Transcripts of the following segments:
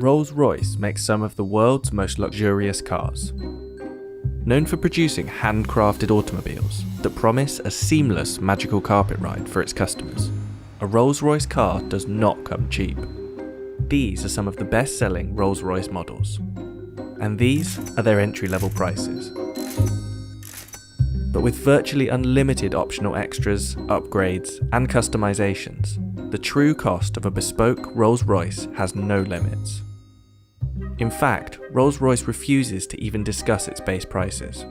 Rolls-Royce makes some of the world's most luxurious cars. Known for producing handcrafted automobiles that promise a seamless magical carpet ride for its customers, a Rolls-Royce car does not come cheap. These are some of the best-selling Rolls-Royce models, and these are their entry-level prices. But with virtually unlimited optional extras, upgrades, and customizations, the true cost of a bespoke Rolls-Royce has no limits. In fact, Rolls-Royce refuses to even discuss its base prices.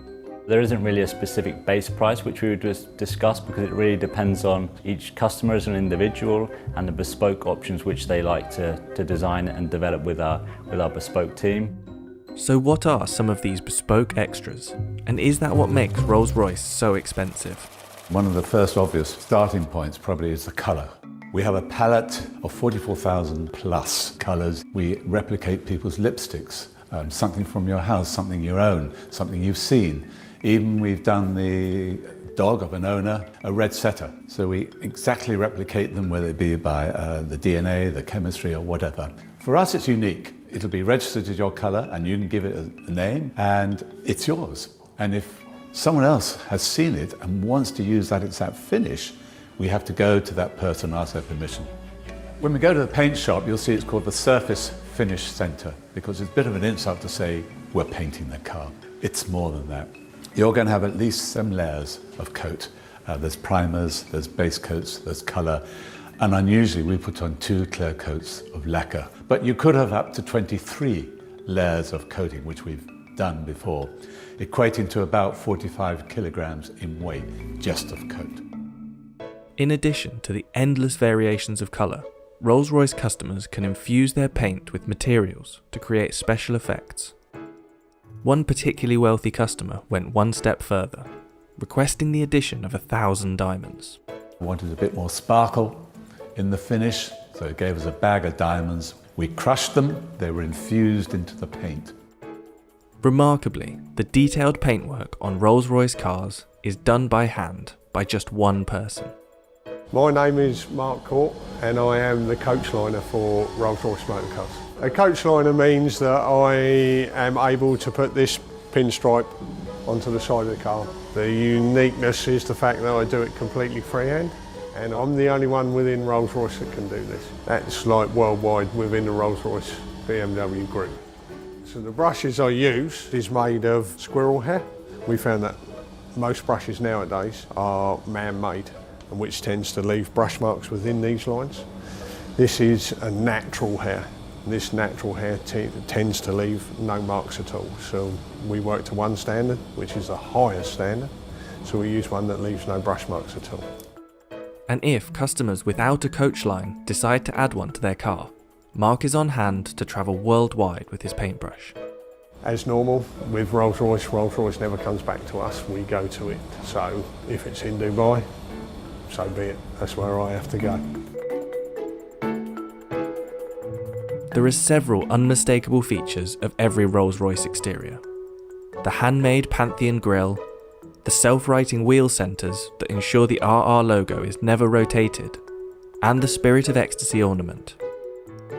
There isn't really a specific base price which we would just discuss, because it really depends on each customer as an individual and the bespoke options which they like to design and develop with our bespoke team. So what are some of these bespoke extras? And is that what makes Rolls-Royce so expensive? One of the first obvious starting points probably is the colour. We have a palette of 44,000 plus colours. We replicate people's lipsticks, something from your house, something you own, something you've seen. Even we've done the dog of an owner, a red setter. So we exactly replicate them, whether it be by the DNA, the chemistry, or whatever. For us, it's unique. It'll be registered as your colour, and you can give it a name, and it's yours. And if someone else has seen it and wants to use that exact finish, we have to go to that person and ask their permission. When we go to the paint shop, you'll see it's called the Surface Finish Centre, because it's a bit of an insult to say we're painting the car. It's more than that. You're going to have at least 7 layers of coat. There's primers, there's base coats, there's colour, and unusually we put on 2 clear coats of lacquer. But you could have up to 23 layers of coating, which we've done before, equating to about 45 kilograms in weight just of coat. In addition to the endless variations of colour, Rolls-Royce customers can infuse their paint with materials to create special effects. One particularly wealthy customer went one step further, requesting the addition of 1,000 diamonds. We wanted a bit more sparkle in the finish, so it gave us a bag of diamonds. We crushed them, they were infused into the paint. Remarkably, the detailed paintwork on Rolls-Royce cars is done by hand by just one person. My name is Mark Court, and I am the coach liner for Rolls-Royce motor cars. A coach liner means that I am able to put this pinstripe onto the side of the car. The uniqueness is the fact that I do it completely freehand, and I'm the only one within Rolls-Royce that can do this. That's like worldwide within the Rolls-Royce BMW group. So the brushes I use is made of squirrel hair. We found that most brushes nowadays are man-made, and which tends to leave brush marks within these lines. This is a natural hair. This natural hair tends to leave no marks at all. So we work to one standard, which is the highest standard. So we use one that leaves no brush marks at all. And if customers without a coach line decide to add one to their car, Mark is on hand to travel worldwide with his paintbrush. As normal, with Rolls-Royce, Rolls-Royce never comes back to us, we go to it. So if it's in Dubai, so be it, that's where I have to go. There are several unmistakable features of every Rolls-Royce exterior. The handmade Pantheon grille, the self-righting wheel centres that ensure the RR logo is never rotated, and the Spirit of Ecstasy ornament.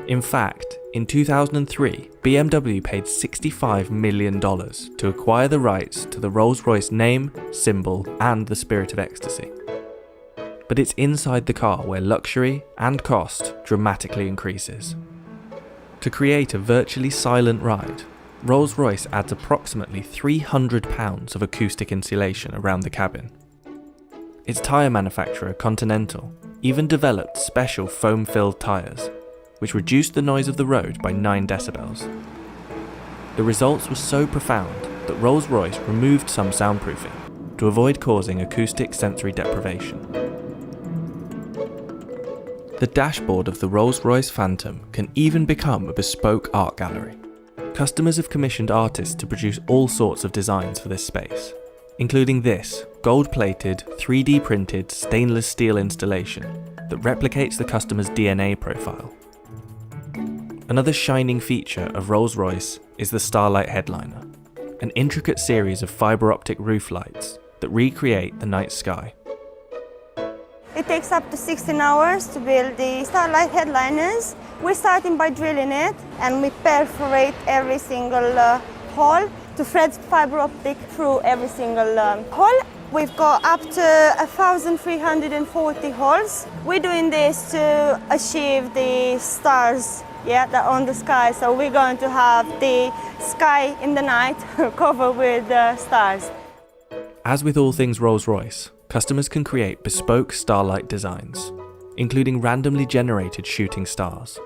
In fact, in 2003, BMW paid $65 million to acquire the rights to the Rolls-Royce name, symbol, and the Spirit of Ecstasy. But it's inside the car where luxury and cost dramatically increases. To create a virtually silent ride, Rolls-Royce adds approximately £300 of acoustic insulation around the cabin. Its tyre manufacturer, Continental, even developed special foam-filled tyres, which reduced the noise of the road by 9 decibels. The results were so profound that Rolls-Royce removed some soundproofing to avoid causing acoustic sensory deprivation. The dashboard of the Rolls-Royce Phantom can even become a bespoke art gallery. Customers have commissioned artists to produce all sorts of designs for this space, including this gold-plated, 3D printed stainless steel installation that replicates the customer's DNA profile. Another shining feature of Rolls-Royce is the Starlight headliner, an intricate series of fibre optic roof lights that recreate the night sky. It takes up to 16 hours to build the Starlight headliners, We're starting by drilling it, and we perforate every single hole to thread fiber optic through every single hole. We've got up to 1,340 holes. We're doing this to achieve the stars, that are on the sky. So we're going to have the sky in the night covered with stars. As with all things Rolls-Royce, customers can create bespoke starlight designs, including randomly generated shooting stars.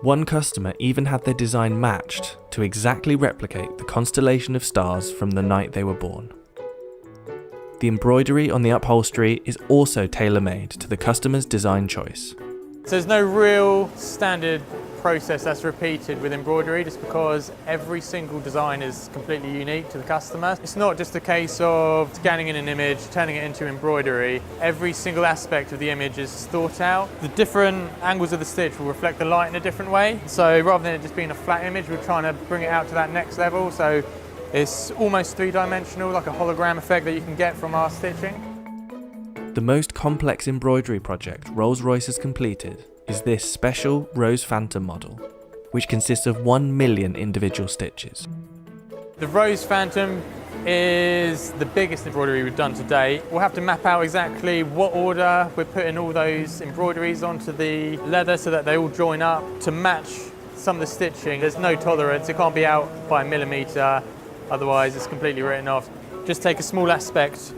One customer even had their design matched to exactly replicate the constellation of stars from the night they were born. The embroidery on the upholstery is also tailor-made to the customer's design choice. So there's no real standard process that's repeated with embroidery, just because every single design is completely unique to the customer. It's not just a case of scanning in an image, turning it into embroidery. Every single aspect of the image is thought out. The different angles of the stitch will reflect the light in a different way. So rather than it just being a flat image, we're trying to bring it out to that next level. So it's almost three-dimensional, like a hologram effect that you can get from our stitching. The most complex embroidery project Rolls-Royce has completed is this special Rose Phantom model, which consists of 1 million individual stitches. The Rose Phantom is the biggest embroidery we've done to date. We'll have to map out exactly what order we're putting all those embroideries onto the leather so that they all join up to match some of the stitching. There's no tolerance, it can't be out by a millimetre, otherwise it's completely written off. Just take a small aspect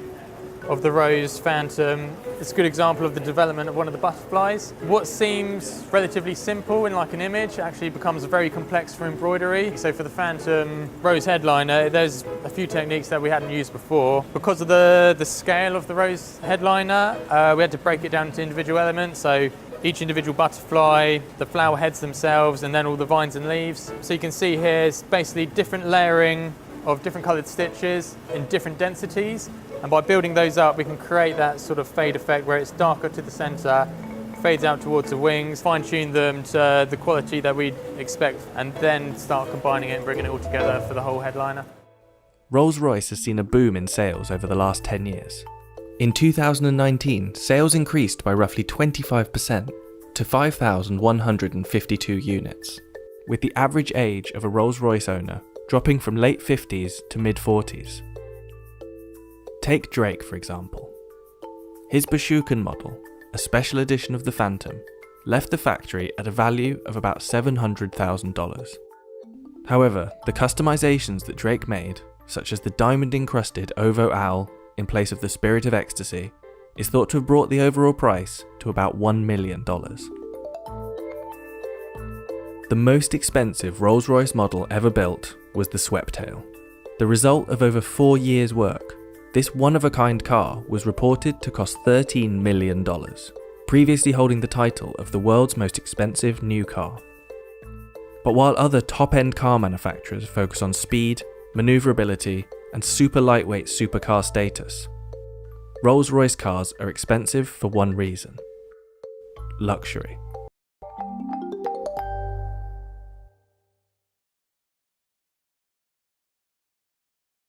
of the Rose Phantom. It's a good example of the development of one of the butterflies. What seems relatively simple in like an image actually becomes very complex for embroidery. So for the Phantom Rose headliner, there's a few techniques that we hadn't used before. Because of the scale of the Rose headliner, we had to break it down into individual elements. So each individual butterfly, the flower heads themselves, and then all the vines and leaves. So you can see here it's basically different layering of different coloured stitches in different densities. And by building those up, we can create that sort of fade effect where it's darker to the centre, fades out towards the wings, fine-tune them to the quality that we'd expect, and then start combining it and bringing it all together for the whole headliner. Rolls-Royce has seen a boom in sales over the last 10 years. In 2019, sales increased by roughly 25% to 5,152 units, with the average age of a Rolls-Royce owner dropping from late 50s to mid-40s. Take Drake, for example. His Bashukan model, a special edition of the Phantom, left the factory at a value of about $700,000. However, the customizations that Drake made, such as the diamond-encrusted Ovo Owl in place of the Spirit of Ecstasy, is thought to have brought the overall price to about $1 million. The most expensive Rolls-Royce model ever built was the Sweptail. The result of over 4 years' work, this one-of-a-kind car was reported to cost $13 million, previously holding the title of the world's most expensive new car. But while other top-end car manufacturers focus on speed, maneuverability, and super lightweight supercar status, Rolls-Royce cars are expensive for one reason: luxury.